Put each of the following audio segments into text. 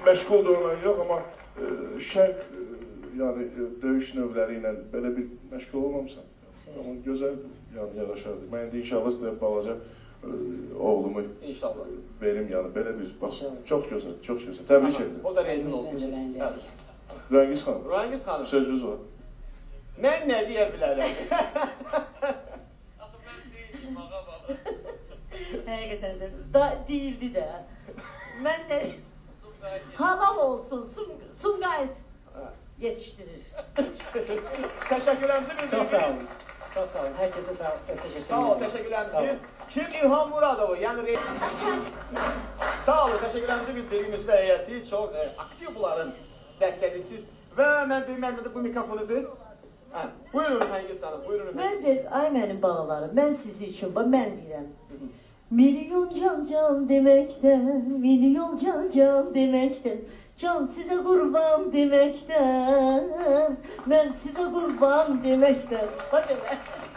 məşğul da olan yox, amma şərq yəni döyüş növləri ilə belə bir məşğul olmamısan. Amma gözəl yəni yaraşardı. Mən indi inşallah sizə balaca oğlumu İnşallah verim yəni belə bir bax çox gözəl, çox gözəl. Təbrik edirəm. o da rezil oldu. Rəngiz xanım. Rəngiz xanım. Sözünüz var. Mən nə deyə bilərəm? Həqiqətən də değildi də. Mən də halal olsun, Sumqayıt yetiştirir. Təşəkkürlərimizə bir Çok sağ olun. Çok sağ olun. Herkese sağ olun. Teşekkür Sağ ol, təşəkkürlərimizi. Kim İlham Muradov, yəni sağ olun, təşəkkürlərimizi bildirimiz və heyəti çox aktiv bunların dəstəklisiz və mən bilməm bu mikrofonu bir. Buyurun Rəngiz xanım, buyurun. Mən de, ay mənim balalarım, mən sizi üçün, mən deyirəm. Milyon can deməkdən, milyon can deməkdən, can sizə qurban deməkdən, mən sizə qurban deməkdən.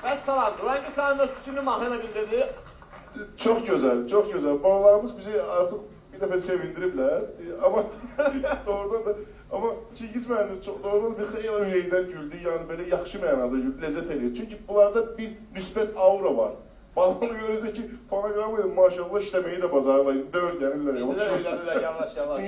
Və salam, Rəngiz xanımın fikrini mahnıyla bildirdi. Çox gözəl, çox gözəl. Balalarımız bizi artıq bir dəfə sevindiriblər. Amma doğrudan da, amma Çingiz müəllim doğrudan bir xeyli ürəkdən güldü. Yəni belə yaxşı mənada güldü, ləzzət edir. Çünki bunlarda bir müsbət aura var. Balalarını görürsünüz ki, fonoqramı maşallah işləməyi də bacarırlar. Dövr gəlirlər. İndilər, yavaş yavaş.